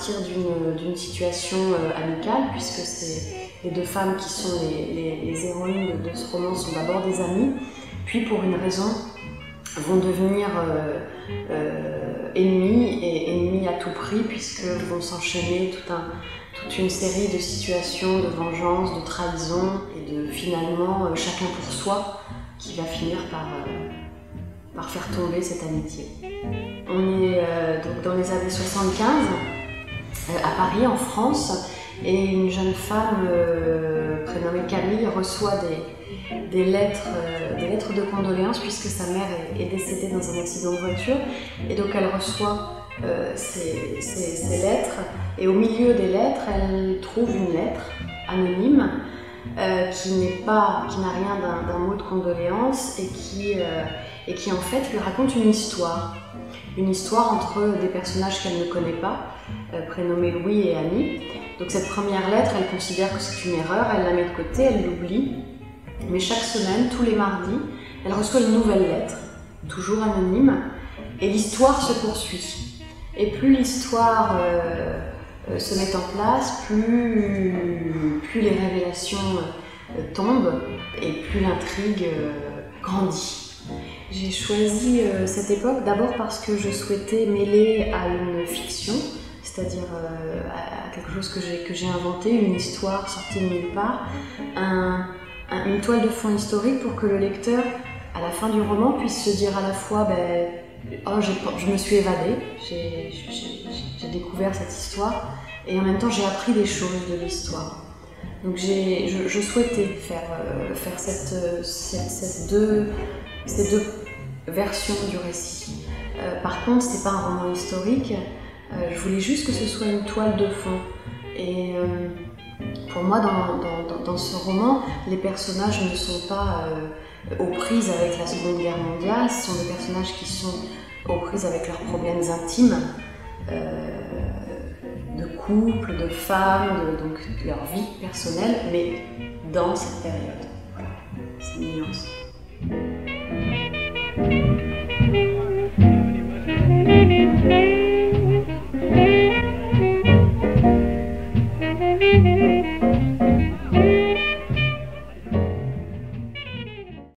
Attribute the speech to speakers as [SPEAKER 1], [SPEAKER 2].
[SPEAKER 1] partir d'une situation amicale, puisque c'est les deux femmes qui sont les héroïnes de ce roman sont d'abord des amies, puis pour une raison vont devenir ennemies, et ennemies à tout prix, puisque vont s'enchaîner toute une série de situations de vengeance, de trahison, et de finalement chacun pour soi, qui va finir par faire tomber cette amitié. On est donc dans les années 75, à Paris, en France, et une jeune femme prénommée Camille reçoit des lettres de condoléances, puisque sa mère est décédée dans un accident de voiture, et donc elle reçoit ces lettres, et au milieu des lettres, elle trouve une lettre anonyme qui n'a rien d'un mot de condoléance, et qui en fait lui raconte une histoire entre des personnages qu'elle ne connaît pas, prénommés Louis et Annie. Donc cette première lettre, elle considère que c'est une erreur, elle la met de côté, elle l'oublie, mais chaque semaine, tous les mardis, elle reçoit une nouvelle lettre, toujours anonyme, et l'histoire se poursuit. Et plus l'histoire se met en place, plus les révélations tombent, et plus l'intrigue grandit. J'ai choisi cette époque d'abord parce que je souhaitais mêler à une fiction, c'est-à-dire à quelque chose que j'ai inventé, une histoire sortie de nulle part, une toile de fond historique pour que le lecteur, à la fin du roman, puisse se dire à la fois oh, je me suis évadée, j'ai découvert cette histoire, et en même temps j'ai appris des choses de l'histoire. Donc je souhaitais faire ces deux versions du récit. Par contre, c'est pas un roman historique, je voulais juste que ce soit une toile de fond. Et pour moi, dans ce roman, les personnages ne sont pas aux prises avec la Seconde Guerre mondiale, ce sont des personnages qui sont aux prises avec leurs problèmes intimes, de couple, de femmes, donc de leur vie personnelle, mais dans cette période. Voilà, c'est une nuance.